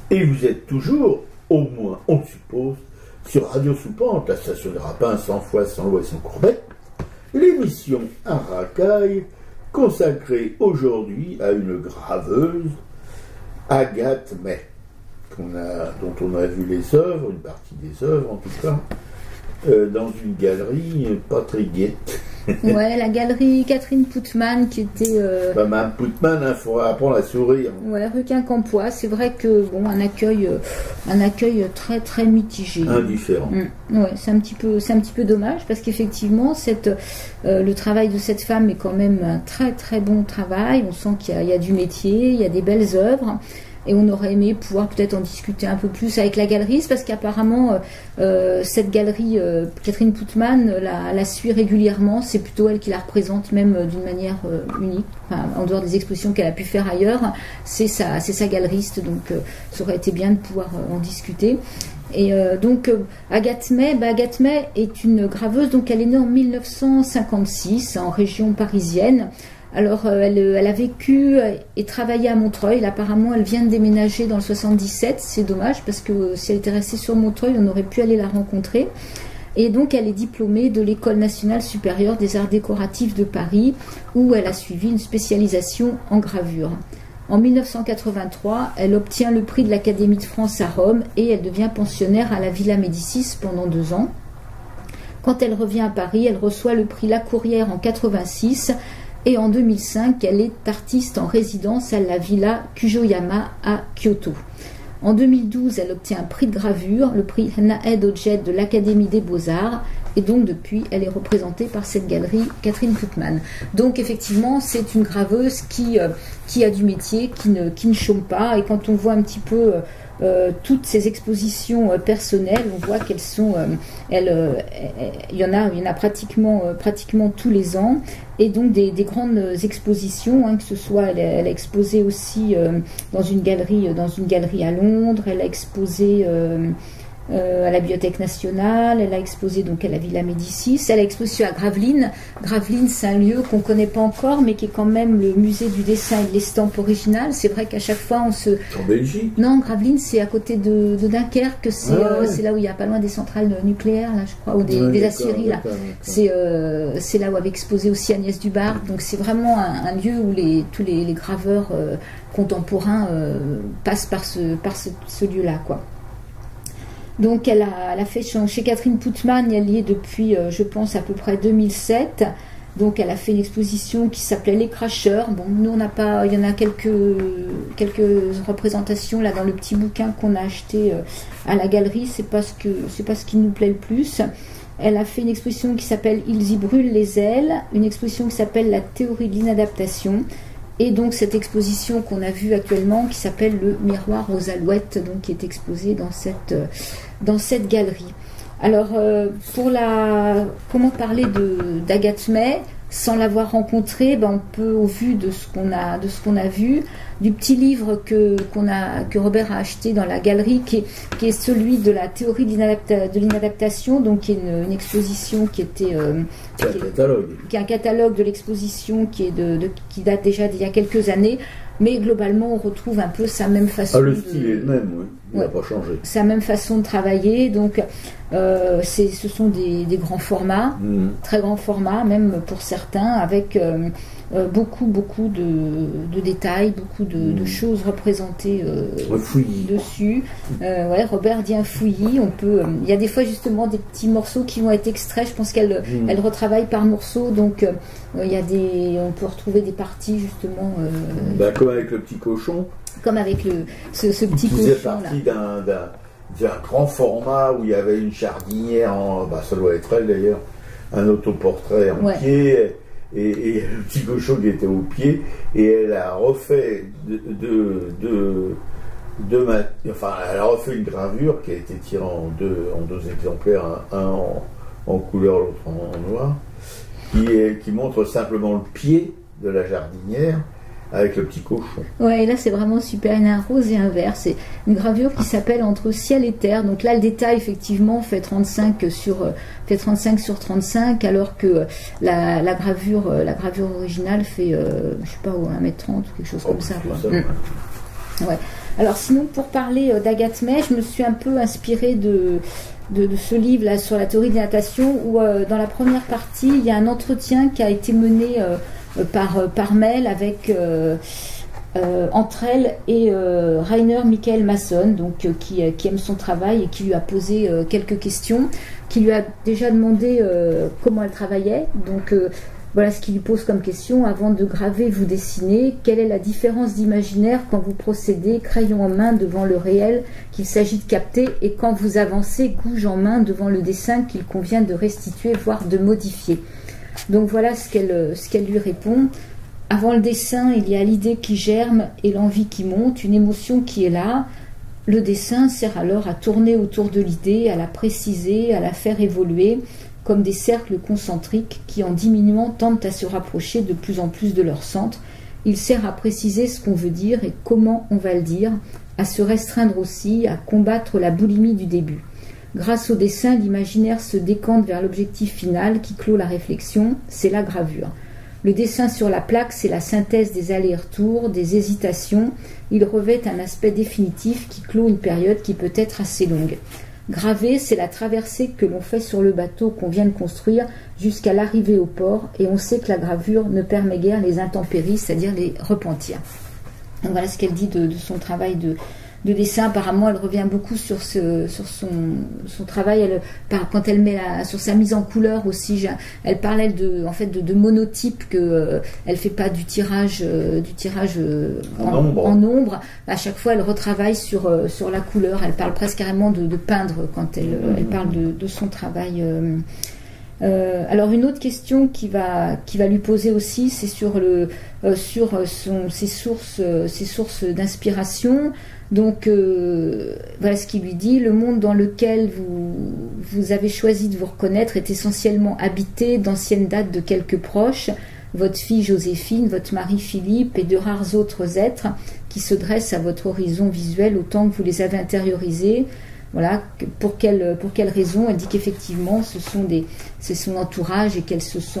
Et vous êtes toujours, au moins on le suppose, sur Radio Soupente, la station de Rapin, 100 fois, 100 lois et 100 courbettes, l'émission à racaille consacrée aujourd'hui à une graveuse, Agathe May, dont on a vu les œuvres, une partie des œuvres en tout cas, dans une galerie pas très guette. Ouais, la galerie Catherine Poutman qui était... Mme Poutman, il faut apprendre à sourire. Ouais, rue Quincampoix. C'est vrai que, bon, un accueil très très mitigé. Indifférent. Ouais, c'est un petit peu dommage parce qu'effectivement, le travail de cette femme est quand même un très très bon travail. On sent qu'il y a du métier, il y a des belles œuvres. Et on aurait aimé pouvoir peut-être en discuter un peu plus avec la galeriste, parce qu'apparemment, cette galerie, Catherine Poutman, la suit régulièrement. C'est plutôt elle qui la représente, même d'une manière unique. Enfin, en dehors des expositions qu'elle a pu faire ailleurs, c'est sa galeriste. Donc, ça aurait été bien de pouvoir en discuter. Et donc, Agathe May est une graveuse. Donc, elle est née en 1956 en région parisienne. Alors, elle a vécu et travaillé à Montreuil. Là, apparemment, elle vient de déménager dans le 77. C'est dommage parce que si elle était restée sur Montreuil, on aurait pu aller la rencontrer. Et donc, elle est diplômée de l'École nationale supérieure des arts décoratifs de Paris, où elle a suivi une spécialisation en gravure. En 1983, elle obtient le prix de l'Académie de France à Rome et elle devient pensionnaire à la Villa Médicis pendant 2 ans. Quand elle revient à Paris, elle reçoit le prix La Courrière en 86. Et en 2005, elle est artiste en résidence à la Villa Kujoyama à Kyoto. En 2012, elle obtient un prix de gravure, le prix Naed Ojet de l'Académie des Beaux-Arts. Et donc, depuis, elle est représentée par cette galerie Catherine Poutman. Donc, effectivement, c'est une graveuse qui a du métier, qui ne chôme pas. Et quand on voit un petit peu toutes ces expositions personnelles, on voit qu'elles sont... il y en a pratiquement tous les ans. Et donc des grandes expositions, que ce soit, elle a exposé aussi dans une galerie à Londres, elle a exposé à la Bibliothèque nationale, elle a exposé donc à la Villa Médicis, elle a exposé à Gravelines. Gravelines, c'est un lieu qu'on ne connaît pas encore, mais qui est quand même le musée du dessin et de l'estampe originale. C'est vrai qu'à chaque fois on se... En Belgique? Non, Gravelines, c'est à côté de Dunkerque, c'est là où il y a pas loin des centrales nucléaires, là, je crois, ou des aciéries, là. C'est là où avait exposé aussi Agnès Dubar. Donc c'est vraiment un lieu où tous les graveurs contemporains passent par ce lieu-là, quoi. Donc elle a fait chez Catherine Poutman, elle y est depuis, je pense, à peu près 2007. Donc elle a fait une exposition qui s'appelait Les Cracheurs. Bon, nous on n'a pas, il y en a quelques représentations là dans le petit bouquin qu'on a acheté à la galerie. C'est pas ce qui nous plaît le plus. Elle a fait une exposition qui s'appelle Ils y brûlent les ailes, une exposition qui s'appelle La théorie de l'inadaptation. Et donc cette exposition qu'on a vue actuellement qui s'appelle Le miroir aux alouettes, donc qui est exposée dans cette galerie. Alors comment parler d'Agathe May sans l'avoir rencontrée, on peut, au vu de ce qu'on a vu, du petit livre que Robert a acheté dans la galerie, qui est celui de la théorie de l'inadaptation, donc qui est une exposition qui est un catalogue de l'exposition qui date déjà d'il y a quelques années, mais globalement on retrouve un peu sa même façon. Le style est le même, oui. Il n'a pas changé. Sa même façon de travailler, donc ce sont des grands formats, très grands formats, même pour certains, avec beaucoup de détails, beaucoup de choses représentées dessus. Robert dit un fouillis. Il y a des fois justement des petits morceaux qui vont être extraits. Je pense qu'elle retravaille par morceaux, donc on peut retrouver des parties justement. Comme avec le petit cochon. Comme avec ce petit cochon. C'est parti d'un grand format où il y avait une jardinière ça doit être elle d'ailleurs, un autoportrait en pied. Et le petit cochon qui était au pied, et elle a refait elle a refait une gravure qui a été tirée en deux exemplaires, un en couleur, l'autre en noir, qui montre simplement le pied de la jardinière avec le petit cochon. Ouais, et là c'est vraiment super. Il y a un rose et un vert. C'est une gravure qui s'appelle Entre ciel et terre. Donc là le détail effectivement fait 35 sur 35, alors que la gravure originale fait je sais pas, 1m30 ou quelque chose comme ça. Ouais. Alors sinon, pour parler d'Agathe May, je me suis un peu inspirée de ce livre là, sur la théorie de la natation, où dans la première partie, il y a un entretien qui a été mené par mail avec entre elle et Rainer Michael Masson, donc, qui aime son travail et qui lui a posé quelques questions, qui lui a déjà demandé comment elle travaillait. Donc voilà ce qu'il lui pose comme question. Avant de graver, vous dessinez. Quelle est la différence d'imaginaire quand vous procédez, crayon en main, devant le réel qu'il s'agit de capter, et quand vous avancez, gouge en main, devant le dessin qu'il convient de restituer, voire de modifier? Donc voilà ce qu'elle lui répond. Avant le dessin, il y a l'idée qui germe et l'envie qui monte, une émotion qui est là. Le dessin sert alors à tourner autour de l'idée, à la préciser, à la faire évoluer, comme des cercles concentriques qui, en diminuant, tendent à se rapprocher de plus en plus de leur centre. Il sert à préciser ce qu'on veut dire et comment on va le dire, à se restreindre aussi, à combattre la boulimie du début. Grâce au dessin, l'imaginaire se décante vers l'objectif final qui clôt la réflexion, c'est la gravure. Le dessin sur la plaque, c'est la synthèse des allers-retours, des hésitations. Il revêt un aspect définitif qui clôt une période qui peut être assez longue. Graver, c'est la traversée que l'on fait sur le bateau qu'on vient de construire jusqu'à l'arrivée au port, et on sait que la gravure ne permet guère les intempéries, c'est-à-dire les repentirs. Donc voilà ce qu'elle dit de son travail de dessin. Apparemment, elle revient beaucoup sur son travail. Quand elle met sur sa mise en couleur aussi, elle parlait de monotype, que elle fait pas du tirage en ombre. À chaque fois, elle retravaille sur la couleur. Elle parle presque carrément de peindre quand elle parle de son travail. Alors une autre question qui va lui poser aussi, c'est sur ses sources d'inspiration. Donc voilà ce qu'il lui dit: le monde dans lequel vous avez choisi de vous reconnaître est essentiellement habité d'anciennes dates de quelques proches, votre fille Joséphine, votre mari Philippe et de rares autres êtres qui se dressent à votre horizon visuel autant que vous les avez intériorisés. Voilà, pour quelle raison? Elle dit qu'effectivement c'est son entourage et qu'elle se sent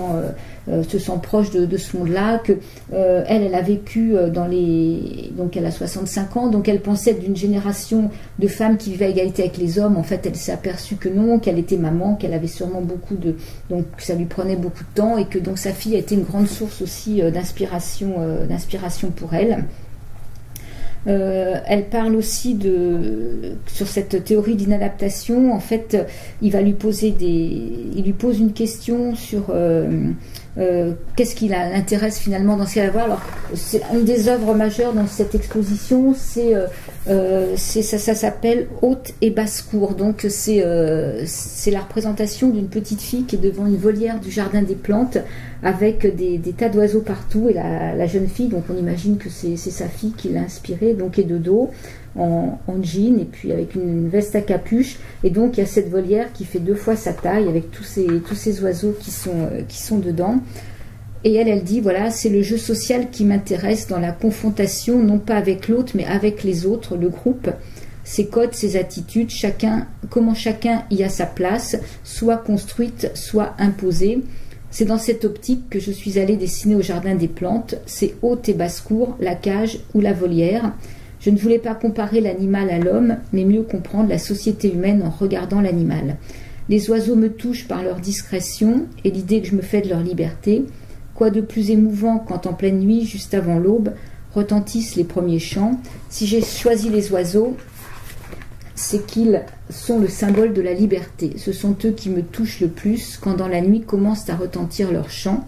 proche de ce monde-là, que elle a vécu donc elle a 65 ans, donc elle pensait d'une génération de femmes qui vivaient à égalité avec les hommes. En fait, elle s'est aperçue que non, qu'elle était maman, qu'elle avait sûrement donc ça lui prenait beaucoup de temps, et que donc sa fille a été une grande source aussi d'inspiration pour elle. Elle parle aussi sur cette théorie d'inadaptation. En fait, il lui pose une question sur qu'est-ce qui l'intéresse finalement dans ce qu'elle va voir. Alors, c'est une des œuvres majeures dans cette exposition, ça s'appelle Haute et Basse-Cour. Donc c'est la représentation d'une petite fille qui est devant une volière du jardin des plantes avec des tas d'oiseaux partout, et la jeune fille, donc on imagine que c'est sa fille qui l'a inspirée, donc est de dos en jean et puis avec une veste à capuche, et donc il y a cette volière qui fait 2 fois sa taille avec tous ces oiseaux qui sont dedans. Et elle dit, voilà, c'est le jeu social qui m'intéresse, dans la confrontation, non pas avec l'autre, mais avec les autres, le groupe, ses codes, ses attitudes, comment chacun y a sa place, soit construite, soit imposée. C'est dans cette optique que je suis allée dessiner au jardin des plantes, c'est haute et basse-cour, la cage ou la volière. Je ne voulais pas comparer l'animal à l'homme, mais mieux comprendre la société humaine en regardant l'animal. Les oiseaux me touchent par leur discrétion et l'idée que je me fais de leur liberté. Quoi de plus émouvant quand en pleine nuit, juste avant l'aube, retentissent les premiers chants. Si j'ai choisi les oiseaux, c'est qu'ils sont le symbole de la liberté. Ce sont eux qui me touchent le plus quand dans la nuit commencent à retentir leurs chants.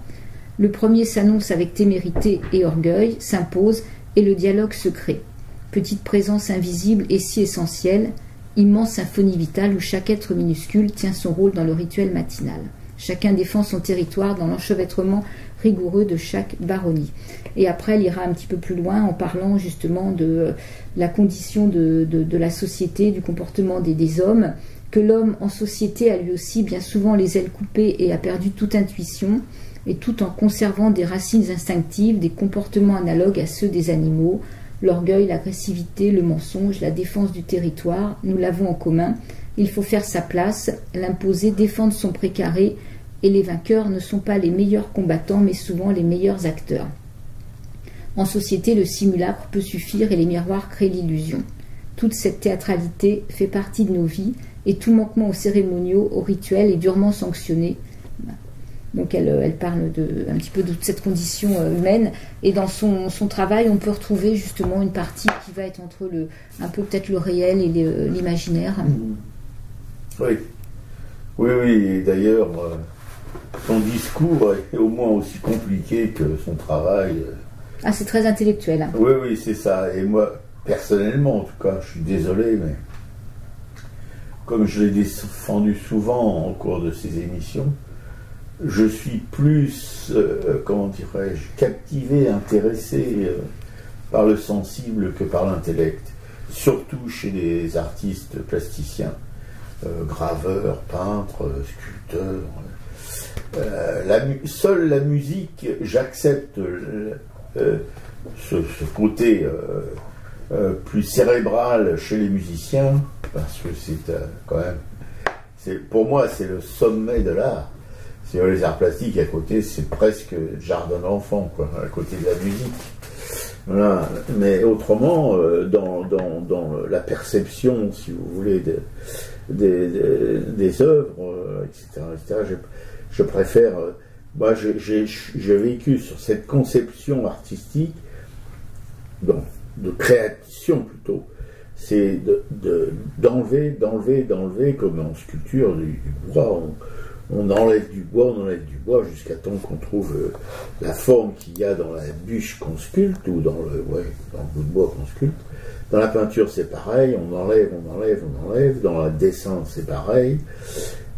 Le premier s'annonce avec témérité et orgueil, s'impose, et le dialogue se crée. Petite présence invisible et si essentielle, immense symphonie vitale où chaque être minuscule tient son rôle dans le rituel matinal. Chacun défend son territoire dans l'enchevêtrement rigoureux de chaque baronnie. Et après, elle ira un petit peu plus loin en parlant justement de la condition de la société, du comportement des hommes, que l'homme en société a lui aussi bien souvent les ailes coupées et a perdu toute intuition, et tout en conservant des racines instinctives, des comportements analogues à ceux des animaux, l'orgueil, l'agressivité, le mensonge, la défense du territoire, nous l'avons en commun. Il faut faire sa place, l'imposer, défendre son précaré, et les vainqueurs ne sont pas les meilleurs combattants, mais souvent les meilleurs acteurs. En société, le simulacre peut suffire et les miroirs créent l'illusion. Toute cette théâtralité fait partie de nos vies et tout manquement aux cérémoniaux, aux rituels est durement sanctionné. Donc elle parle un petit peu de toute cette condition humaine, et dans son travail on peut retrouver justement une partie qui va être entre un peu peut-être le réel et l'imaginaire. Oui, et d'ailleurs son discours est au moins aussi compliqué que son travail. Ah, c'est très intellectuel. Hein. Oui, c'est ça, et moi personnellement en tout cas, je suis désolé, mais comme je l'ai défendu souvent au cours de ces émissions, je suis plus, comment dirais-je, captivé, intéressé par le sensible que par l'intellect, surtout chez les artistes plasticiens, graveurs, peintres, sculpteurs. Seule la musique, j'accepte ce côté plus cérébral chez les musiciens, parce que c'est quand même, pour moi, c'est le sommet de l'art. C'est les arts plastiques à côté, c'est presque jardin d'enfant, quoi, à côté de la musique. Voilà. Mais autrement, dans la perception, si vous voulez, des œuvres, etc., je préfère. Moi, j'ai vécu sur cette conception artistique, de création plutôt. C'est d'enlever, comme en sculpture du bois. On enlève du bois jusqu'à temps qu'on trouve la forme qu'il y a dans la bûche qu'on sculpte ou dans le bout de bois qu'on sculpte. Dans la peinture, c'est pareil, on enlève. Dans le dessin, c'est pareil.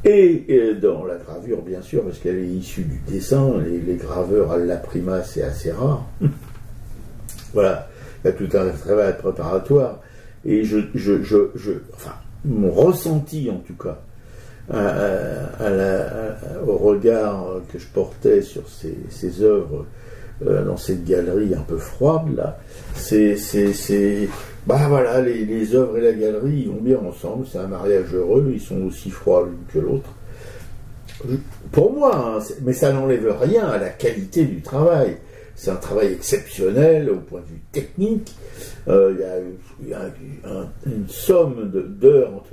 Et dans la gravure, bien sûr, parce qu'elle est issue du dessin, les graveurs à l'imprima, c'est assez rare. Voilà, il y a tout un travail préparatoire. Et enfin, mon ressenti en tout cas, au regard que je portais sur ces œuvres dans cette galerie un peu froide là, voilà, les œuvres et la galerie ils vont bien ensemble, c'est un mariage heureux, ils sont aussi froids l'une que l'autre. Pour moi, hein, mais ça n'enlève rien à la qualité du travail. C'est un travail exceptionnel au point de vue technique. Il y a une somme d'heures,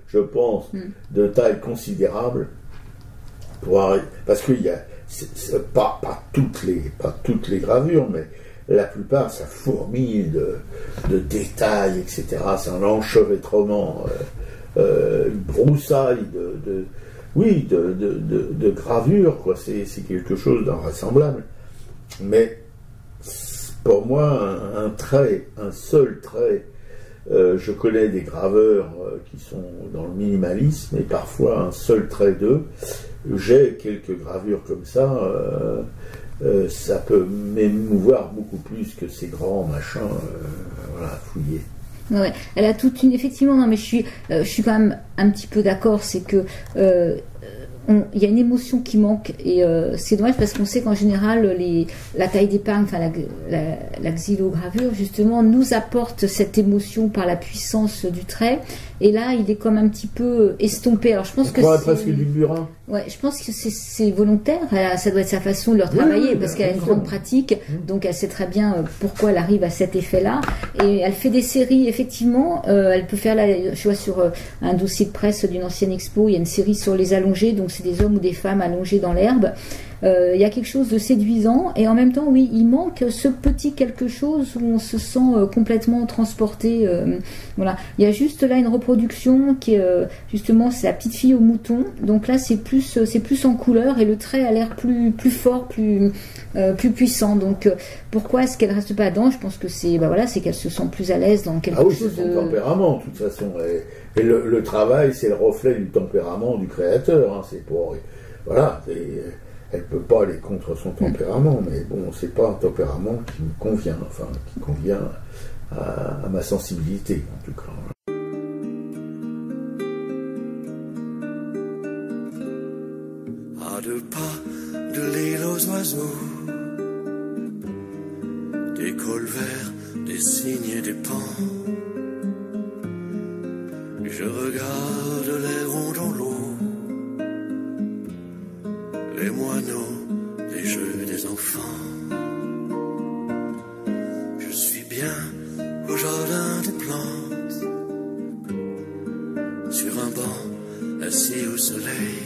je pense, de taille considérable parce qu'il y a pas toutes les gravures, mais la plupart ça fourmille de détails, etc. C'est un enchevêtrement, une broussaille de gravures, quoi. C'est quelque chose d'invraisemblable. Mais pour moi, un seul trait. Je connais des graveurs qui sont dans le minimalisme et parfois un seul trait d'eux. J'ai quelques gravures comme ça. Ça peut m'émouvoir beaucoup plus que ces grands machins fouillés. Ouais, elle a toute une. Effectivement, non, mais je suis quand même un petit peu d'accord. C'est que il y a une émotion qui manque et c'est dommage parce qu'on sait qu'en général la taille d'épargne, enfin la xylogravure justement nous apporte cette émotion par la puissance du trait, et là il est comme un petit peu estompé. Alors je pense que c'est presque du burin. Ouais, je pense que c'est volontaire. Ça doit être sa façon de leur travailler parce qu'elle a une grande pratique, donc elle sait très bien pourquoi elle arrive à cet effet-là. Et elle fait des séries, effectivement. Elle peut faire je vois sur un dossier de presse d'une ancienne expo, il y a une série sur les allongés, donc c'est des hommes ou des femmes allongés dans l'herbe. Il y a quelque chose de séduisant et en même temps, oui, il manque ce petit quelque chose où on se sent complètement transporté. Voilà, il y a juste là une reproduction qui est justement c'est la petite fille au mouton. Donc là, c'est plus en couleur et le trait a l'air plus fort, plus puissant. Donc pourquoi est-ce qu'elle reste pas dedans? Je pense que c'est qu'elle se sent plus à l'aise dans quelque chose c'est son tempérament de toute façon. Et le travail, c'est le reflet du tempérament du créateur. Hein. C'est pour elle peut pas aller contre son tempérament, mais bon, c'est pas un tempérament qui me convient, qui convient à ma sensibilité en tout cas. À deux pas de l'île aux oiseaux, des cols verts, des cygnes et des pans, je regarde les ronds dans l'eau, les moineaux, les jeux des enfants. sur un banc, assis au soleil.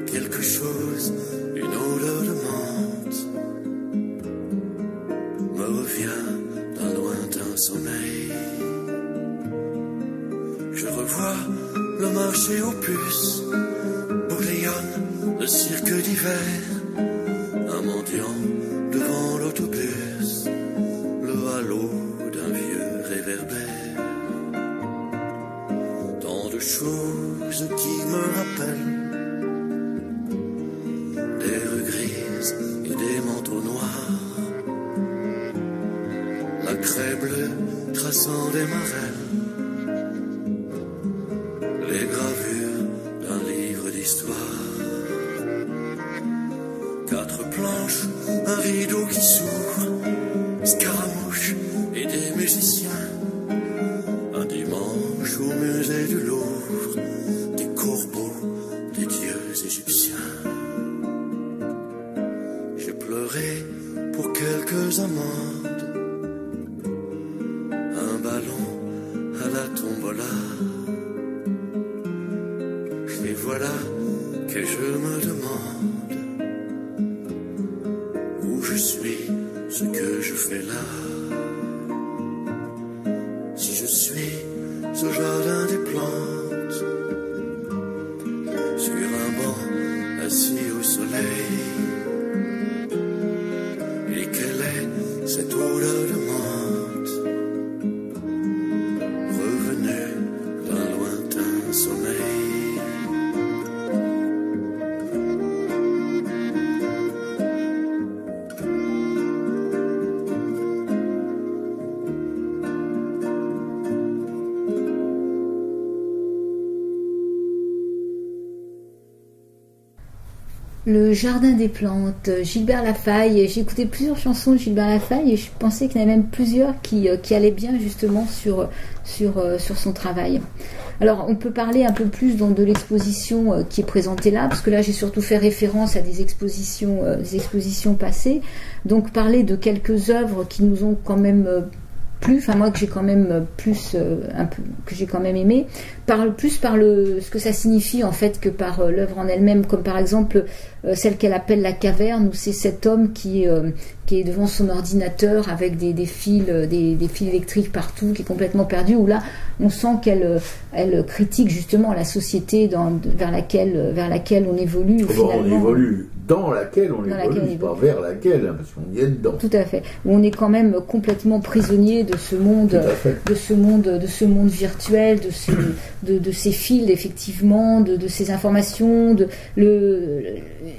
Quelque chose, une odeur de menthe, me revient d'un lointain sommeil. Je revois le marché aux puces, bouillonne le cirque d'hiver, un mendiant devant l'autobus, le halo d'un vieux réverbère. Tant de choses qui me rappellent des rues grises et des manteaux noirs, la craie bleue traçant des marelles, les gravures d'un livre d'histoire. Quatre planches, un rideau qui s'ouvre, Scaramouche et des musiciens, un dimanche au musée du Louvre, des corbeaux, des dieux égyptiens. J'ai pleuré pour quelques amandes, un ballon à la tombola. Et voilà que je me demande où je suis, ce que je fais là. Si je suis au jardin des plantes, sur un banc assis au soleil, et quelle est cette odeur de menthe revenue d'un lointain sommeil. Le Jardin des plantes, Gilbert Lafaille. J'ai écouté plusieurs chansons de Gilbert Lafaille et je pensais qu'il y en avait même plusieurs qui allaient bien justement sur son travail. Alors on peut parler un peu plus de l'exposition qui est présentée là, parce que là j'ai surtout fait référence à des expositions passées. Donc parler de quelques œuvres qui nous ont quand même plu, enfin moi que j'ai quand même que j'ai quand même aimé, plus par ce que ça signifie en fait que par l'œuvre en elle-même, comme par exemple celle qu'elle appelle La Caverne, où c'est cet homme qui est devant son ordinateur avec des fils électriques partout, qui est complètement perdu, où là on sent qu'elle critique justement la société vers laquelle on évolue. On évolue dans laquelle on évolue, pas vers laquelle, hein, parce qu'on y est dedans. Tout à fait. Où on est quand même complètement prisonnier de ce monde, de ce monde virtuel, de ces fils effectivement, de ces informations,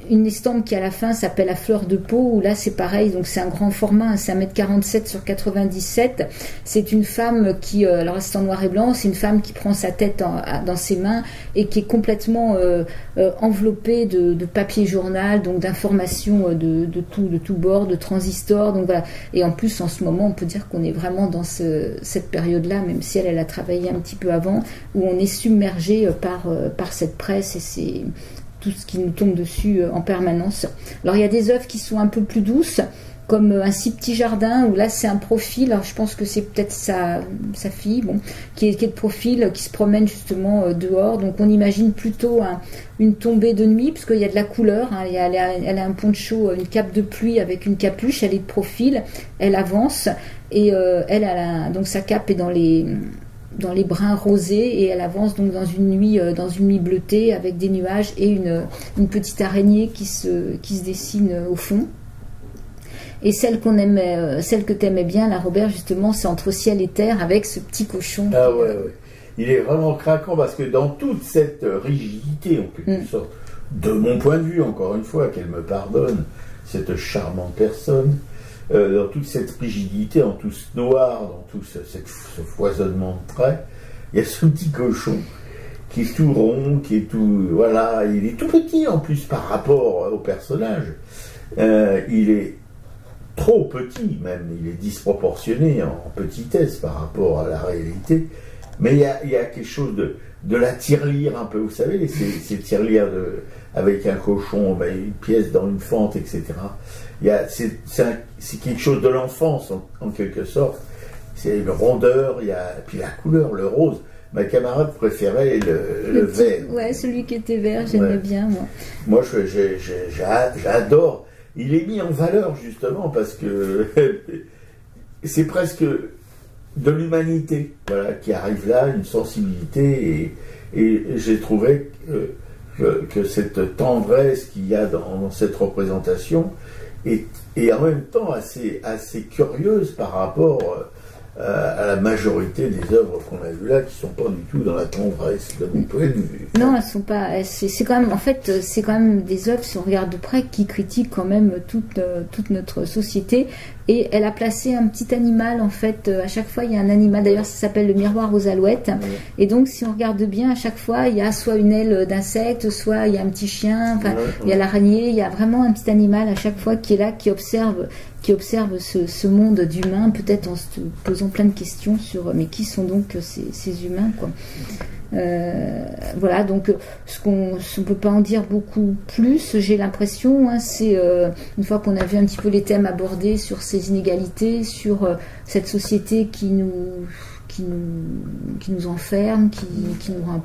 une estampe qui à la fin s'appelle À fleur de peau, où là c'est pareil, donc c'est un grand format, c'est 1m47 sur 97. C'est une femme qui, alors c'est en noir et blanc, c'est une femme qui prend sa tête dans ses mains et qui est complètement enveloppée de papier journal, donc d'informations de tout bord, de transistors, donc voilà. Et en plus en ce moment on peut dire qu'on est vraiment dans cette période-là, même si elle a travaillé un petit peu avant, où on est submergé par cette presse et c'est tout ce qui nous tombe dessus en permanence. Alors il y a des œuvres qui sont un peu plus douces, comme Un si petit jardin, où là c'est un profil, alors je pense que c'est peut-être sa fille, qui est de profil, qui se promène justement dehors, donc on imagine plutôt une tombée de nuit, parce qu'il y a de la couleur, hein, elle a un poncho, une cape de pluie avec une capuche, elle est de profil, elle avance, et donc sa cape est dans les brins rosés, et elle avance donc dans une nuit bleutée avec des nuages et une petite araignée qui se dessine au fond. Et celle que t'aimais bien, là, Robert, justement, c'est Entre ciel et terre, avec ce petit cochon. Ah ouais. Il est vraiment craquant, parce que dans toute cette rigidité, en quelque sorte, de mon point de vue, encore une fois, qu'elle me pardonne, cette charmante personne, dans toute cette rigidité, dans tout ce noir, dans tout ce foisonnement de traits, il y a ce petit cochon qui est tout rond, qui est tout... Voilà, il est tout petit en plus par rapport au personnage. Il est trop petit même, il est disproportionné en petitesse par rapport à la réalité, mais il y a quelque chose de la tirelire un peu, vous savez, ces tirelires avec un cochon, une pièce dans une fente, etc. C'est quelque chose de l'enfance en quelque sorte, c'est une rondeur, puis la couleur, le rose. ma camarade préférait le vert. Ouais, celui qui était vert, j'aimais bien, moi. Moi, j'adore. Il est mis en valeur, justement, parce que c'est presque de l'humanité, voilà, qui arrive là, une sensibilité, et j'ai trouvé que cette tendresse qu'il y a dans cette représentation est en même temps assez curieuse par rapport à la majorité des œuvres qu'on a vues là, qui ne sont pas du tout dans la tendresse de mon point de vue. Non, elles sont pas. C'est quand même, en fait, c'est quand même des œuvres, si on regarde de près, qui critiquent quand même toute notre société. Et elle a placé un petit animal, en fait, à chaque fois il y a un animal, d'ailleurs ça s'appelle le miroir aux alouettes, et donc si on regarde bien, à chaque fois il y a soit une aile d'insecte, soit il y a un petit chien, enfin il y a l'araignée, il y a vraiment un petit animal à chaque fois qui est là, qui observe ce monde d'humains, peut-être en se posant plein de questions sur mais qui sont donc ces humains, quoi. Voilà, donc on ne peut pas en dire beaucoup plus, j'ai l'impression, hein, c'est une fois qu'on a vu un petit peu les thèmes abordés sur ces inégalités, sur cette société qui nous enferme, qui nous rend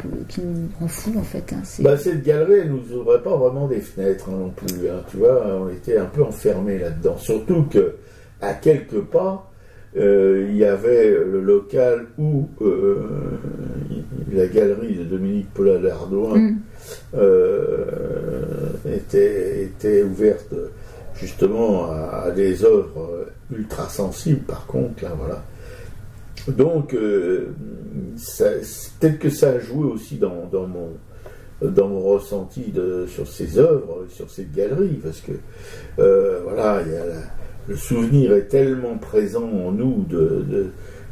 fous, en fait, hein, cette galerie, elle nous ouvrait pas vraiment des fenêtres, hein, non plus, hein, tu vois, on était un peu enfermés là-dedans, surtout que à quelques pas il y avait le local où la galerie de Dominique Paula d'Ardouin était ouverte justement à des œuvres ultra sensibles, par contre, là, voilà. Donc, peut-être que ça a joué aussi dans mon ressenti sur ces œuvres, sur cette galerie, parce que, voilà, le souvenir est tellement présent en nous de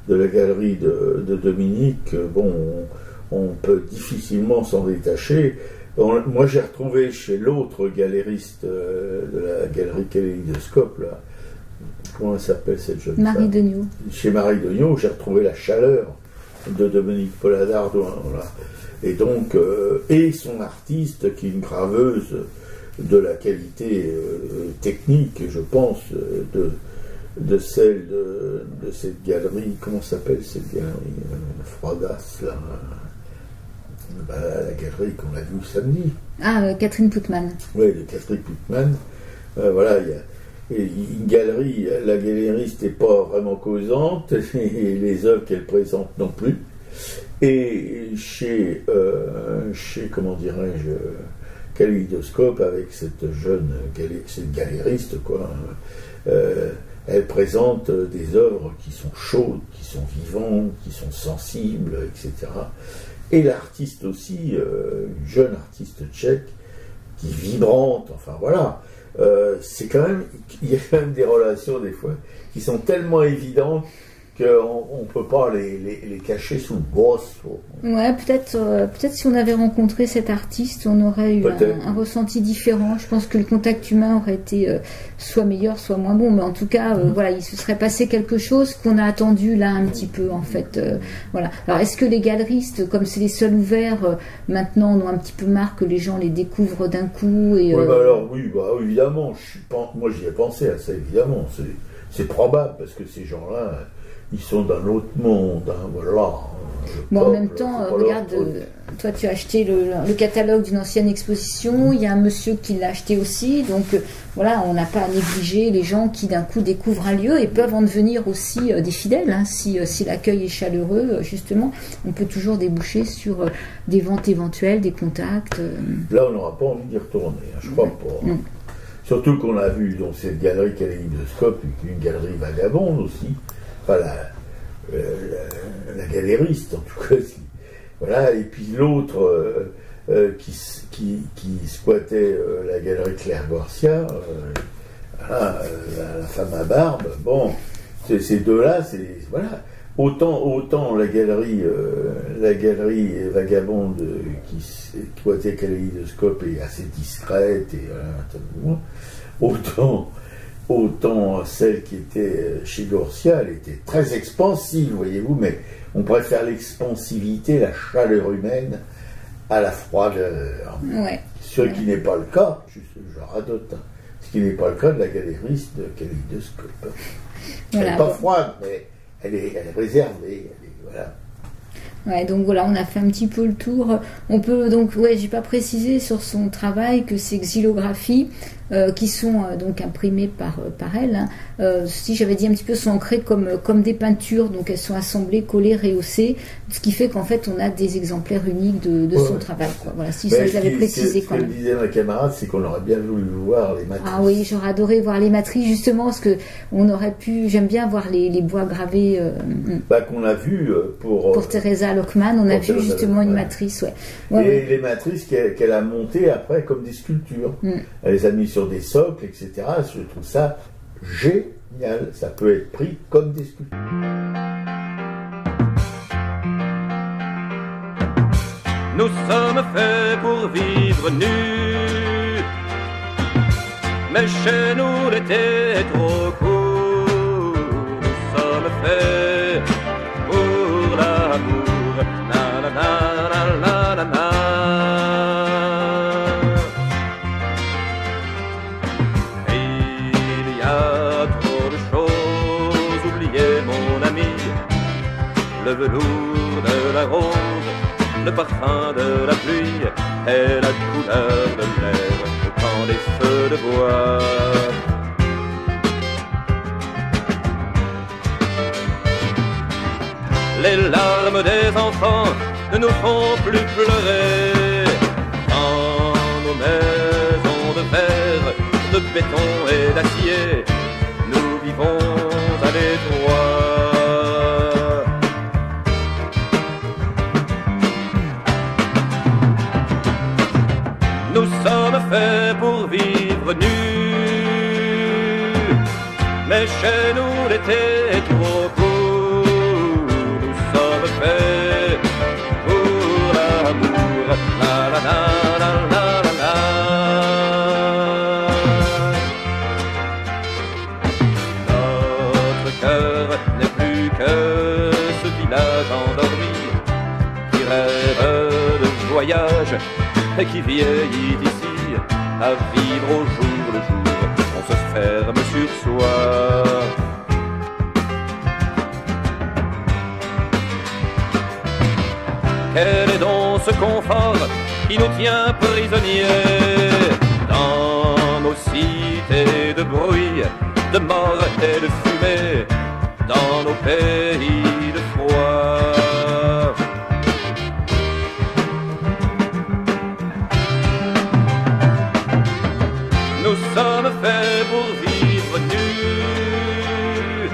la galerie de Dominique que, bon, on peut difficilement s'en détacher. Moi, j'ai retrouvé chez l'autre galériste de la galerie Kaléidoscope, là, comment elle s'appelle cette jeune femme ? Marie Degnaud. Chez Marie Degnaud, j'ai retrouvé la chaleur de Dominique Paula d'Ardouin, voilà. Et donc, et son artiste, qui est une graveuse de la qualité technique, je pense, de celle de cette galerie, comment s'appelle cette galerie Froidas, là, la galerie qu'on a vue samedi. Ah, Catherine Putman. Oui, de Catherine Putman. Voilà, il y a une galerie, la galériste n'est pas vraiment causante, et les œuvres qu'elle présente non plus. Et chez comment dirais-je, Kaléidoscope, avec cette cette galériste, quoi, elle présente des œuvres qui sont chaudes, qui sont vivantes, qui sont sensibles, etc. Et l'artiste aussi, une jeune artiste tchèque, qui est vibrante, enfin voilà. C'est quand même, il y a quand même des relations des fois qui sont tellement évidentes qu'on ne peut pas les cacher sous le boss. Ouais, peut-être si on avait rencontré cet artiste, on aurait eu un ressenti différent. Je pense que le contact humain aurait été soit meilleur, soit moins bon, mais en tout cas, voilà, il se serait passé quelque chose qu'on a attendu là un petit peu, en fait. Voilà. Alors, est-ce que les galeristes, comme c'est les seuls ouverts, maintenant, ont un petit peu marre que les gens les découvrent d'un coup et, Oui, alors oui, évidemment, moi j'y ai pensé à ça, évidemment. C'est probable, parce que ces gens-là, ils sont d'un autre monde, hein, voilà. Bon, en même temps, regarde, toi tu as acheté le catalogue d'une ancienne exposition, il y a un monsieur qui l'a acheté aussi, donc voilà, on n'a pas à négliger les gens qui d'un coup découvrent un lieu et peuvent en devenir aussi des fidèles, hein, si l'accueil est chaleureux, justement, on peut toujours déboucher sur des ventes éventuelles, des contacts. Là, on n'aura pas envie d'y retourner, hein, je crois pas. Hein. Surtout qu'on a vu dans cette galerie Kaléidoscope, une galerie vagabonde aussi, enfin la galériste en tout cas, voilà, et puis l'autre qui squattait la galerie Claire Garcia, voilà, la femme à barbe, bon, ces deux-là, c'est, voilà, autant la galerie vagabonde qui squattait Kaléidoscope est assez discrète, et autant celle qui était chez Garcia, elle était très expansive, voyez-vous, mais on préfère l'expansivité, la chaleur humaine à la froideur. Ouais. Ce qui n'est pas le cas, je radote, hein, ce qui n'est pas le cas de la galériste de Kaléidoscope. Voilà. Elle n'est pas froide, mais elle est réservée, voilà. Ouais, donc voilà, on a fait un petit peu le tour. On peut donc, ouais, j'ai pas précisé sur son travail que ces xylographies qui sont donc imprimées par elle, hein, si j'avais dit un petit peu, sont ancrées comme des peintures, donc elles sont assemblées, collées, rehaussées, ce qui fait qu'en fait on a des exemplaires uniques de son travail. Quoi. Voilà, si ça je l'avais précisé quand même. Ce que disait ma camarade, c'est qu'on aurait bien voulu voir les matrices. Ah oui, j'aurais adoré voir les matrices justement, parce que on aurait pu, j'aime bien voir les bois gravés. Qu'on a vu pour Teresa Lockman, on a vu justement une matrice, ouais. Et les matrices qu'elle a montées après comme des sculptures. Elle les a mis sur des socles, etc. Je trouve ça génial. Ça peut être pris comme des sculptures. Nous sommes faits pour vivre nus, mais chez nous l'été est trop court. Nous sommes faits pour l'amour, na na na na na na. Il y a trop de choses oubliées, mon ami, le velours de la rose, le parfum de la pluie et la couleur de l'air au temps des feux de bois. Les larmes des enfants ne nous font plus pleurer. Dans nos maisons de verre, de béton et d'acier, nous vivons à l'étroit. Nous sommes faits pour vivre nus, mais chez nous l'été est trop court. Nous sommes faits pour l'amour, la la la la la la la. Notre cœur n'est plus que ce village endormi qui rêve de voyage et qui vieillit ici, à vivre au jour le jour, on se ferme sur soi. Quel est donc ce confort qui nous tient prisonniers dans nos cités de bruit, de mort et de fumée, dans nos pays de froid? Nous sommes faits pour vivre nus,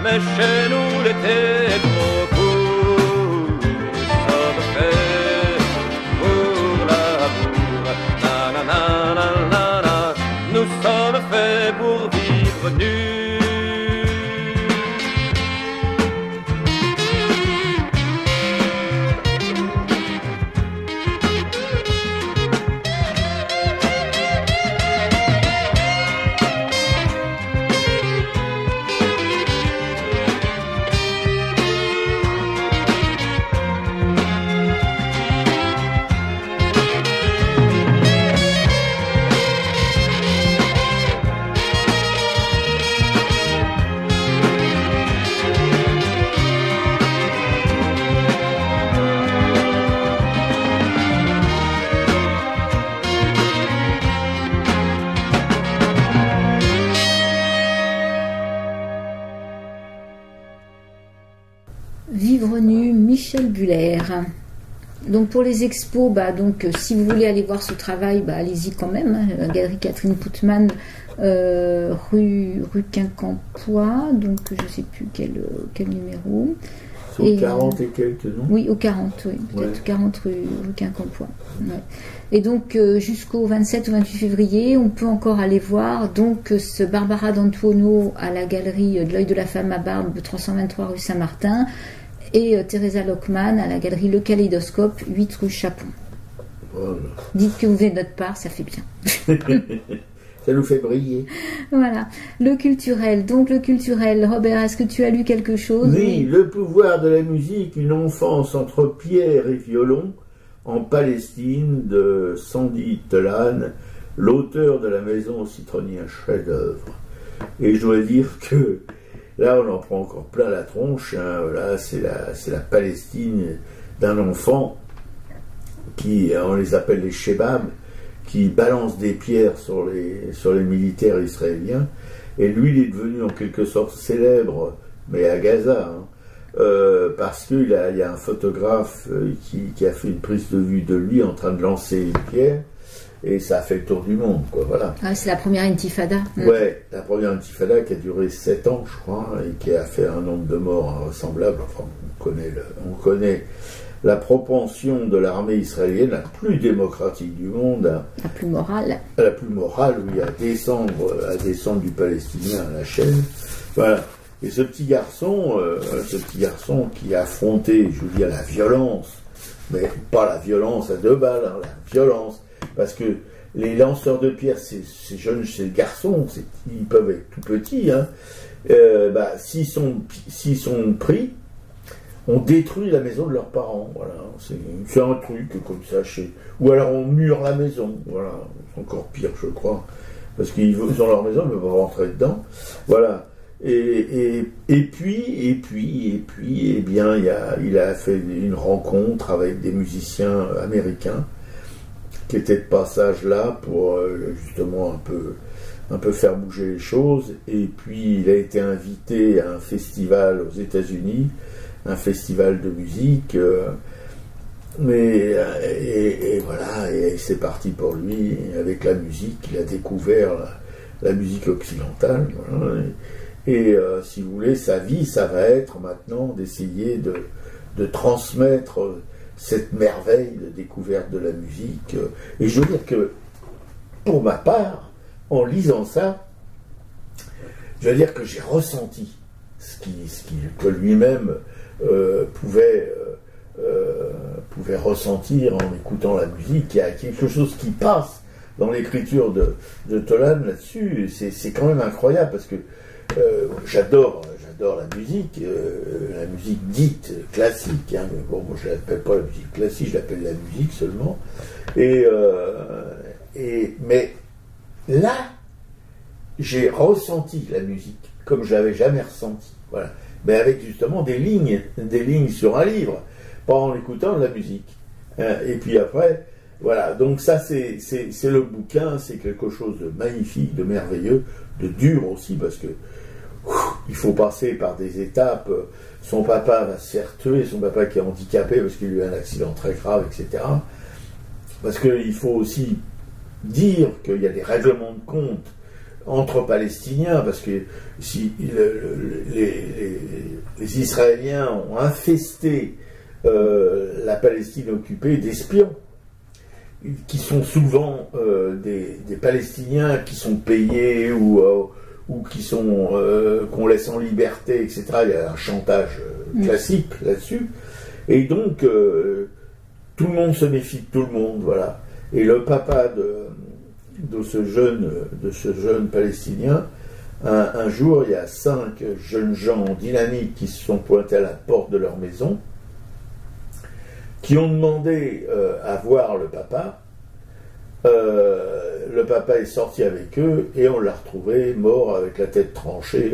mais chez nous l'été est trop court. Nous sommes faits pour l'amour, na na na na na na. Nous sommes faits pour vivre nus. Vivre nu, Michel Buller. Donc pour les expos, si vous voulez aller voir ce travail, allez-y quand même. Hein, la galerie Catherine Poutman, rue Quincampoix, donc je ne sais plus quel numéro. C'est au 40 et quelques, non? Oui, au 40, oui, peut-être 40 rue Quincampoix. Ouais. Et donc jusqu'au 27 ou 28 février, on peut encore aller voir donc ce Barbara d'Antuono à la galerie de l'Œil de la Femme à Barbe, 323 rue Saint-Martin, et Teresa Lockman à la galerie Le Kaléidoscope, 8 rue Chapon. Voilà. Dites que vous venez de notre part, ça fait bien. Ça nous fait briller. Voilà. Le culturel. Donc le culturel. Robert, est-ce que tu as lu quelque chose? Oui, Le pouvoir de la musique, une enfance entre pierre et violon en Palestine de Sandy Telan, l'auteur de La Maison au citronnier, un chef-d'œuvre. Et je dois dire que là, on en prend encore plein la tronche. Hein. Là, c'est la Palestine d'un enfant qui, on les appelle les shebabs, qui balance des pierres sur les militaires israéliens. Et lui, il est devenu en quelque sorte célèbre, mais à Gaza, hein, parce qu'il y a un photographe qui a fait une prise de vue de lui en train de lancer une pierre, et ça a fait le tour du monde, quoi, voilà. Ah, c'est la première intifada. Ouais, la première intifada qui a duré 7 ans, je crois, et qui a fait un nombre de morts invraisemblable. Enfin, on connaît la propension de l'armée israélienne, la plus démocratique du monde, la plus morale, oui, à descendre du Palestinien à la chaîne. Voilà. Et ce petit garçon qui a affronté, je veux dire, la violence, mais pas la violence à 2 balles, hein, la violence, parce que les lanceurs de pierres, ces jeunes, ces garçons, ils peuvent être tout petits, hein, s'ils sont pris, on détruit la maison de leurs parents, voilà. C'est un truc comme ça, ou alors on mure la maison, voilà. C'est encore pire, je crois, parce qu'ils ont leur maison, ils ne peuvent pas rentrer dedans, voilà. Et puis, eh bien, il a fait une rencontre avec des musiciens américains qui étaient de passage là pour justement un peu faire bouger les choses. Et puis, il a été invité à un festival aux États-Unis, un festival de musique, et voilà, et c'est parti pour lui avec la musique. Il a découvert la musique occidentale, voilà, et si vous voulez, sa vie, ça va être maintenant d'essayer de transmettre cette merveille de découverte de la musique. Et je veux dire que, pour ma part, en lisant ça, je veux dire que j'ai ressenti que lui-même pouvait ressentir en écoutant la musique. Il y a quelque chose qui passe dans l'écriture de Tolan là-dessus. C'est quand même incroyable, parce que j'adore la musique dite classique, hein. Bon, moi je l'appelle pas la musique classique, je l'appelle la musique seulement. Mais là, j'ai ressenti la musique comme je l'avais jamais ressenti, voilà. Mais avec justement des lignes sur un livre, pas en écoutant de la musique. Hein. Et puis après, voilà. Donc ça, c'est le bouquin, c'est quelque chose de magnifique, de merveilleux, de dur aussi, parce que il faut passer par des étapes. Son papa va se faire tuer, son papa qui est handicapé parce qu'il a eu un accident très grave, etc. Parce qu'il faut aussi dire qu'il y a des règlements de compte entre Palestiniens, parce que si les Israéliens ont infesté la Palestine occupée d'espions, qui sont souvent des Palestiniens qui sont payés ou qu'on laisse en liberté, etc. Il y a un chantage classique là-dessus. Et donc, tout le monde se méfie de tout le monde, voilà. Et le papa de ce jeune Palestinien, un jour, il y a 5 jeunes gens dynamiques qui se sont pointés à la porte de leur maison, qui ont demandé à voir le papa. Le papa est sorti avec eux et on l'a retrouvé mort avec la tête tranchée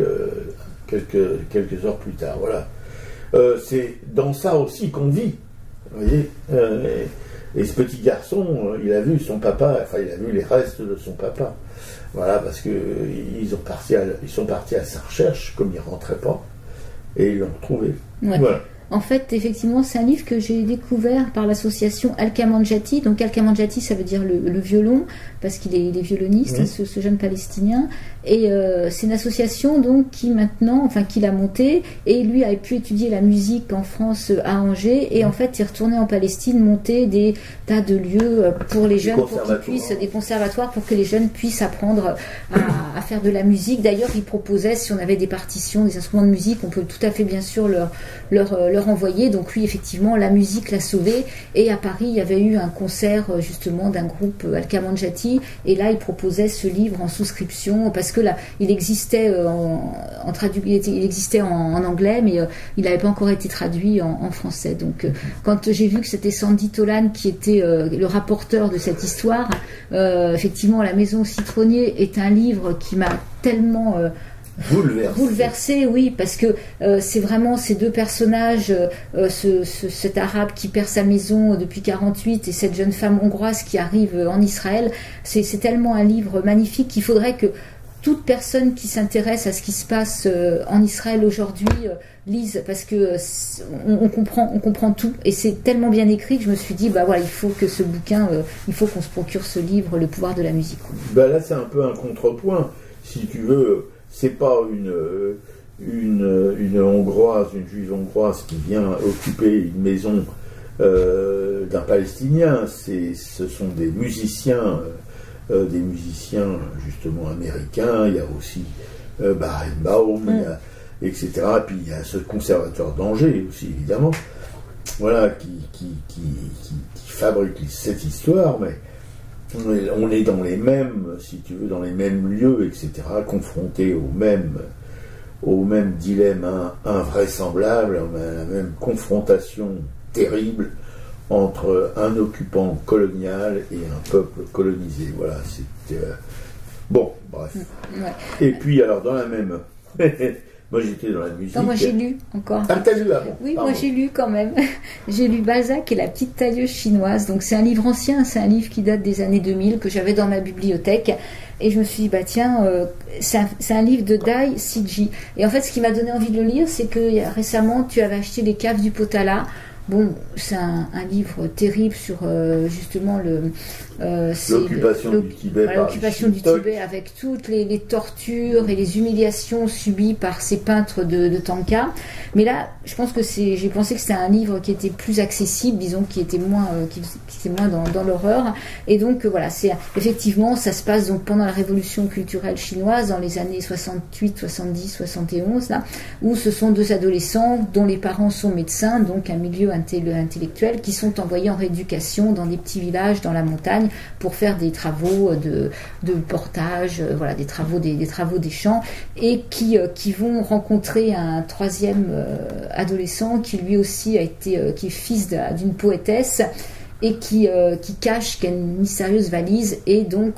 quelques heures plus tard. Voilà. C'est dans ça aussi qu'on vit. Vous voyez, et ce petit garçon, il a vu son papa, enfin il a vu les restes de son papa. Voilà, parce que ils sont partis à sa recherche, comme ils ne rentraient pas, et ils l'ont retrouvé. Ouais. Voilà. En fait, effectivement, c'est un livre que j'ai découvert par l'association Al-Kamanjati. Donc, Al-Kamanjati, ça veut dire le violon, parce qu'il est violoniste, oui. ce jeune Palestinien. Et c'est une association donc qui l'a montée. Et lui a pu étudier la musique en France, à Angers. Et en fait, il est retourné en Palestine, monter des tas de lieux pour les jeunes, pour qu'ils puissent, des conservatoires, pour que les jeunes puissent apprendre à faire de la musique. D'ailleurs, il proposait, si on avait des partitions, des instruments de musique, on peut tout à fait, bien sûr, leur envoyer. Donc lui, effectivement, la musique l'a sauvé. Et à Paris, il y avait eu un concert justement d'un groupe Al-Kamanjati, et là il proposait ce livre en souscription, parce que là il existait il existait en anglais, mais il n'avait pas encore été traduit en français. Donc quand j'ai vu que c'était Sandy Tolan qui était le rapporteur de cette histoire, effectivement La Maison au Citronnier est un livre qui m'a tellement Bouleversé, oui, parce que c'est vraiment ces deux personnages, cet arabe qui perd sa maison depuis 48 et cette jeune femme hongroise qui arrive en Israël. C'est tellement un livre magnifique qu'il faudrait que toute personne qui s'intéresse à ce qui se passe en Israël aujourd'hui lise, parce que on comprend tout, et c'est tellement bien écrit que je me suis dit, bah voilà, il faut que ce bouquin, il faut qu'on se procure ce livre, Le pouvoir de la musique. Bah là, c'est un peu un contrepoint, si tu veux. C'est pas une hongroise, une juive hongroise qui vient occuper une maison d'un Palestinien. Ce sont des musiciens justement américains. Il y a aussi Barenbaum, etc. Et puis il y a ce conservateur d'Angers aussi, évidemment, voilà, qui fabrique cette histoire, mais on est dans les mêmes, si tu veux, dans les mêmes lieux, etc., confrontés au même dilemme invraisemblable, à la même confrontation terrible entre un occupant colonial et un peuple colonisé. Voilà, c'était... bon, bref. Ouais. Et puis, alors, dans la même... Moi, j'étais dans la musique. Non, moi, j'ai lu encore. Ah, t'as lu avant? Oui, pardon. moi, j'ai lu quand même. J'ai lu Balzac et la petite tailleuse chinoise. Donc, c'est un livre ancien, c'est un livre qui date des années 2000, que j'avais dans ma bibliothèque. Et je me suis dit, bah tiens, c'est un livre de Dai Sijie. Et en fait, ce qui m'a donné envie de le lire, c'est que récemment, tu avais acheté Les Caves du Potala. Bon, c'est un livre terrible sur justement l'occupation du Tibet, l'occupation du Tibet, avec toutes les tortures et les humiliations subies par ces peintres de Tanka. Mais là, je pense que j'ai pensé que c'était un livre qui était plus accessible, disons, qui était moins dans l'horreur. Et donc voilà, c'est effectivement, ça se passe donc pendant la révolution culturelle chinoise, dans les années 68, 70, 71, là, où ce sont deux adolescents dont les parents sont médecins, donc un milieu intellectuels, qui sont envoyés en rééducation dans des petits villages dans la montagne pour faire des travaux de portage, voilà, des travaux des champs, et qui vont rencontrer un troisième adolescent qui lui aussi qui est fils d'une poétesse et qui cache qu'il y a une mystérieuse valise, et donc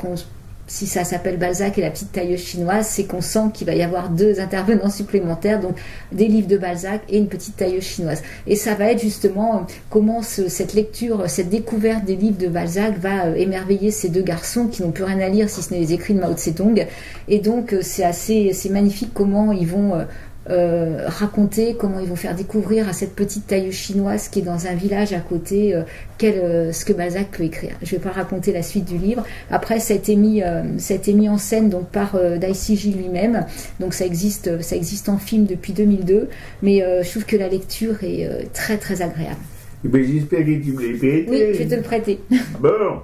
si ça s'appelle Balzac et la petite tailleuse chinoise, c'est qu'on sent qu'il va y avoir deux intervenants supplémentaires, donc des livres de Balzac et une petite tailleuse chinoise. Et ça va être justement comment cette lecture, cette découverte des livres de Balzac va émerveiller ces deux garçons qui n'ont plus rien à lire si ce n'est les écrits de Mao Tse-tung. Et donc c'est magnifique comment ils vont raconter, comment ils vont faire découvrir à cette petite tailleuse chinoise qui est dans un village à côté ce que Balzac peut écrire. Je ne vais pas raconter la suite du livre. Après, ça a été mis en scène donc par Dai Sijie lui-même. Donc ça existe en film depuis 2002. Mais je trouve que la lecture est très très agréable. Ben, j'espère que tu me l'as prêté. Oui, je vais te le prêter. Bon.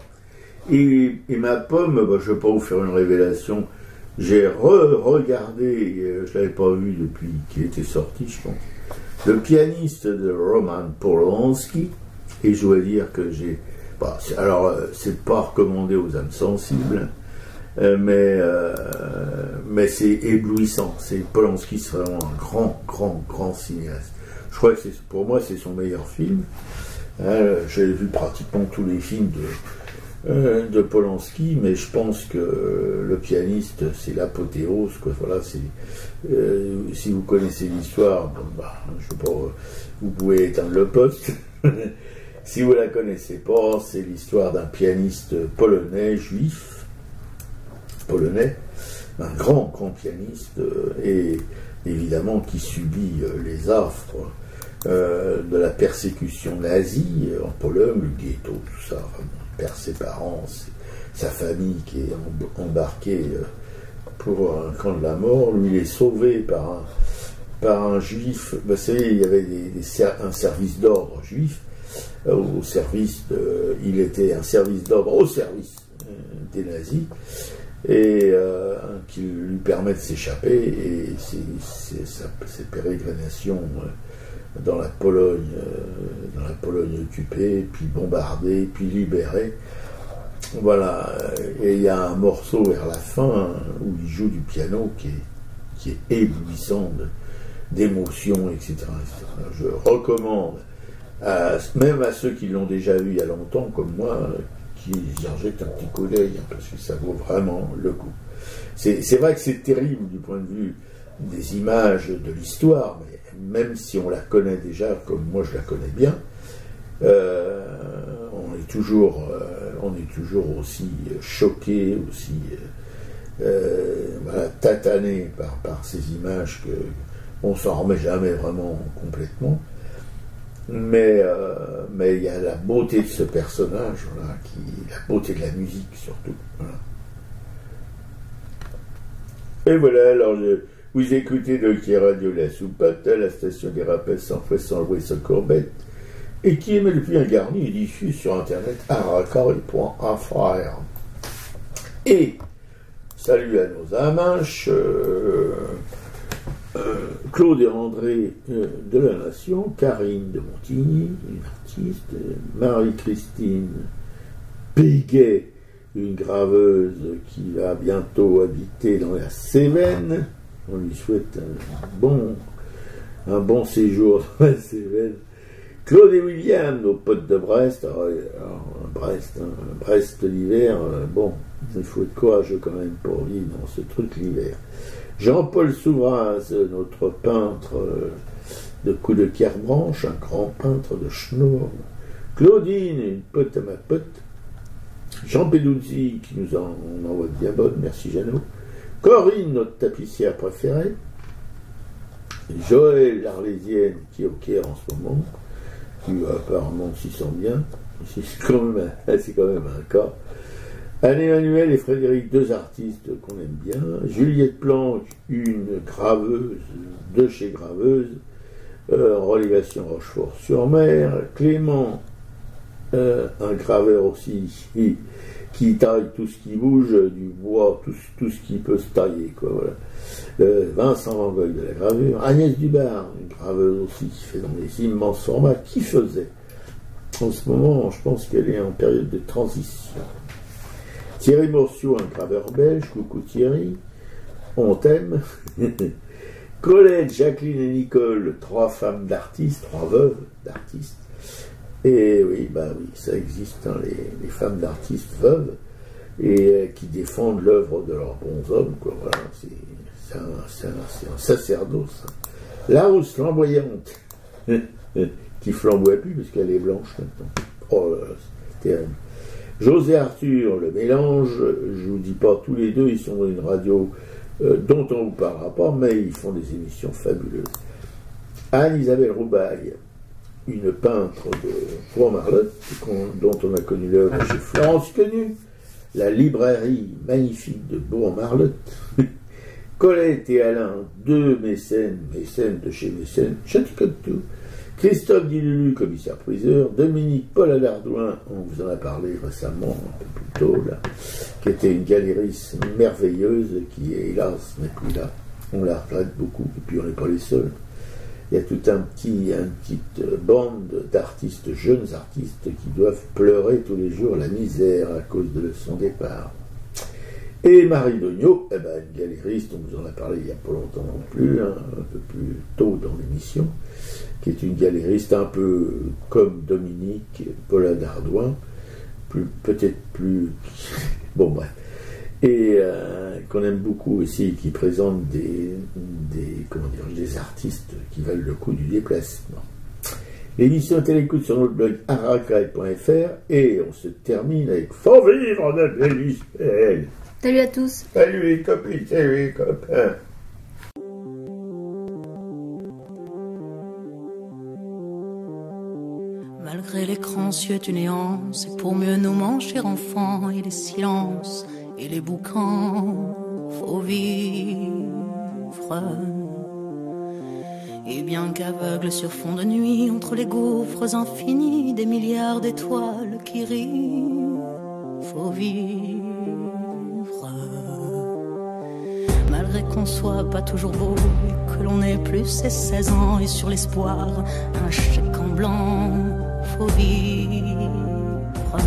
Et ma pomme, je ne vais pas vous faire une révélation. J'ai regardé, je ne l'avais pas vu depuis qu'il était sorti, je pense, Le pianiste de Roman Polanski, et je dois dire que j'ai... c'est pas recommandé aux âmes sensibles, mais c'est éblouissant. Polanski, c'est vraiment un grand cinéaste. Je crois que pour moi, c'est son meilleur film. J'ai vu pratiquement tous les films de Polanski, mais je pense que Le pianiste, c'est l'apothéose, quoi. Voilà, si vous connaissez l'histoire, je sais pas, vous pouvez éteindre le poste. Si vous la connaissez pas, c'est l'histoire d'un pianiste polonais, juif, un grand pianiste, et évidemment qui subit les affres de la persécution nazie en Pologne, le ghetto, tout ça. Enfin, il perd ses parents, sa famille qui est embarquée pour un camp de la mort. Lui, il est sauvé par un juif. Vous savez, il y avait un service d'ordre juif. Il était un service d'ordre au service des nazis, et qui lui permet de s'échapper, et ses pérégrinations dans la Pologne occupée, puis bombardée, puis libérée. Voilà, et il y a un morceau vers la fin où il joue du piano qui est éblouissant d'émotions, etc. Je recommande, même à ceux qui l'ont déjà vu il y a longtemps, comme moi, qui y rejettent un petit coup d'œil, parce que ça vaut vraiment le coup. C'est vrai que c'est terrible du point de vue des images de l'histoire, mais même si on la connaît déjà, comme moi je la connais bien, on est toujours aussi choqué, aussi voilà, tatané par ces images que on s'en remet jamais vraiment complètement. Mais il y a la beauté de ce personnage, voilà, la beauté de la musique surtout. Voilà. Et voilà, alors vous écoutez donc Radio La Soupape, la station des rappels sans fouet, sans louer, sans courbette, et qui émet depuis un garni et diffuse sur internet aracaille.fr. Et salut à nos amanches, Claude et André de la Nation, Karine de Montigny, une artiste, Marie-Christine Péguet, une graveuse qui va bientôt habiter dans la Cévennes. On lui souhaite un bon séjour dans la Cévennes. Claude et William, nos potes de Brest. Alors, Brest l'hiver, bon, il faut être courageux quand même pour vivre dans ce truc l'hiver. Jean-Paul Souvraz, notre peintre de Coup de Kerbranche, un grand peintre de Schnoor. Claudine, une pote à ma pote. Jean Peduzzi, qui nous en envoie de bien bonne, merci Jeannot. Corinne, notre tapissière préférée. Joël, l'Arlésienne, qui est au Caire en ce moment, qui apparemment s'y sent bien. C'est quand même un cas. Anne-Emmanuel et Frédéric, deux artistes qu'on aime bien. Juliette Planck, une graveuse de chez Graveuse. Relégation Rochefort-sur-Mer. Clément, un graveur aussi qui taille tout ce qui bouge, du bois, tout ce qui peut se tailler, quoi, voilà. Vincent Van Gogh de la gravure. Agnès Dubar, une graveuse aussi qui fait dans des immenses formats, qui faisait. En ce moment, je pense qu'elle est en période de transition. Thierry Morciot, un graveur belge, coucou Thierry, on t'aime. Colette, Jacqueline et Nicole, trois femmes d'artistes, trois veuves d'artistes. Et oui, ça existe, hein, les femmes d'artistes veuves, et qui défendent l'œuvre de leurs bons hommes, quoi, voilà, c'est un sacerdoce. Hein. Larousse flamboyante, qui flamboie plus parce qu'elle est blanche maintenant. Oh là là, c'est terrible. José Arthur, le mélange, je vous dis pas, tous les deux, ils sont dans une radio dont on ne vous parlera pas, mais ils font des émissions fabuleuses. Anne-Isabelle Roubaille, une peintre de Bourg-Marlotte, dont on a connu l'œuvre chez Florence Quenu, la librairie magnifique de Bourg-Marlotte. Colette et Alain, deux mécènes de chez Mécène, Château-Cocteau. Christophe Dilulu, commissaire-priseur. Dominique Paul Alardouin, on vous en a parlé récemment, un peu plus tôt, là, qui était une galériste merveilleuse, qui, hélas, n'est plus là. On la regrette beaucoup, et puis on n'est pas les seuls. Il y a toute une petite bande d'artistes, jeunes artistes, qui doivent pleurer tous les jours la misère à cause de son départ. Et Marie Dognaud, une galériste, on vous en a parlé il n'y a pas longtemps non plus, hein, un peu plus tôt dans l'émission, qui est une galériste un peu comme Dominique Paula Dardouin, peut-être plus... bon bref. Et qu'on aime beaucoup aussi, qui présente des artistes qui valent le coup du déplacement. L'émission est à l'écoute sur notre blog aracaille.fr et on se termine avec Faut vivre de Bélisbel. Salut à tous. Salut les copines, salut les copains. Malgré l'écran suet du néant, c'est pour mieux nous manger enfants et les silences et les boucans, faut vivre. Et bien qu'aveugle sur fond de nuit, entre les gouffres infinis, des milliards d'étoiles qui rient, faut vivre. Malgré qu'on soit pas toujours beau, et que l'on ait plus ses 16 ans, et sur l'espoir, un chèque en blanc, faut vivre.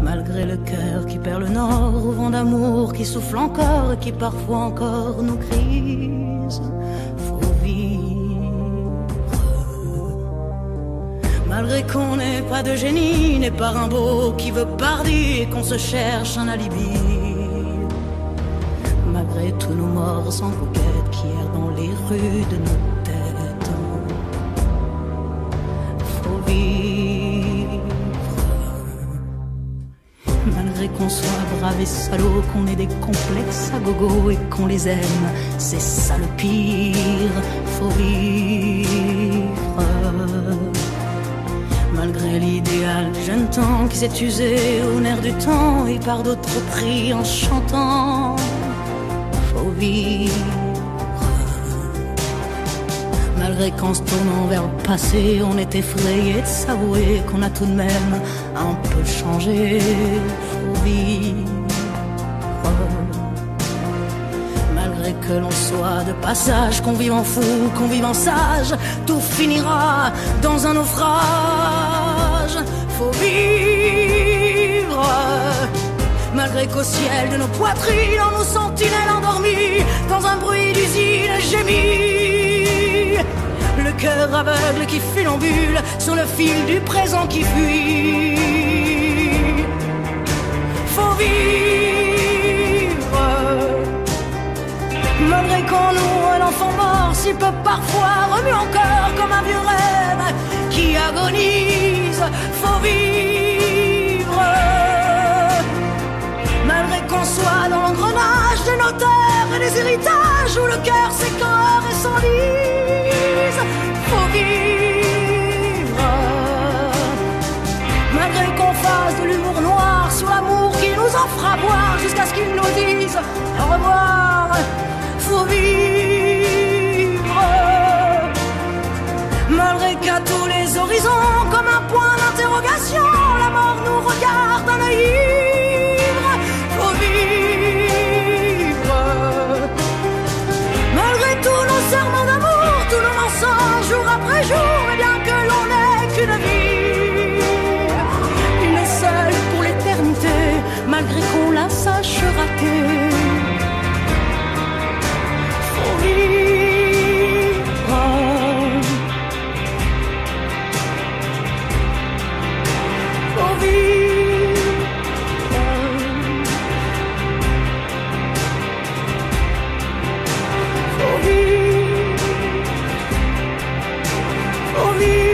Malgré le cœur qui perd le nord, au vent d'amour qui souffle encore et qui parfois encore nous grise, faut vivre. Malgré qu'on n'ait pas de génie, n'est pas Rimbaud qui veut Pardi et qu'on se cherche un alibi. Malgré et tous nos morts sans coquette qui errent dans les rues de nos têtes. Faut vivre, malgré qu'on soit brave et salaud, qu'on ait des complexes à gogo et qu'on les aime, c'est ça le pire. Faut vivre, malgré l'idéal jeune temps qui s'est usé au nerf du temps et par d'autres prix en chantant. Faut vivre, malgré qu'en se tournant vers le passé, on est effrayé de s'avouer qu'on a tout de même un peu changé. Faut vivre, malgré que l'on soit de passage, qu'on vive en fou, qu'on vive en sage, tout finira dans un naufrage. Faut vivre, malgré qu'au ciel de nos poitrines, en nos sentinelles endormies, dans un bruit d'usine gémit, le cœur aveugle qui funambule sur le fil du présent qui fuit. Faut vivre, malgré qu'en nous un enfant mort si peu parfois remue encore comme un vieux rêve qui agonise. Faut vivre, malgré qu'on soit dans l'engrenage des notaires et des héritages où le cœur s'écœure et s'enlise. Faut vivre, malgré qu'on fasse de l'humour noir sur l'amour qui nous en fera boire jusqu'à ce qu'ils nous disent au revoir. Faut vivre, malgré qu'à tous les horizons, comme un point d'interrogation, la mort nous regarde d'un œil ivre. Faut vivre, malgré tous nos serments d'amour, tous nos mensonges jour après jour, et bien que l'on n'ait qu'une vie, une seule pour l'éternité, malgré qu'on la sache rater. Faut vivre, faut vivre, faut vivre, faut vivre.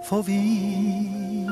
Faut vivre.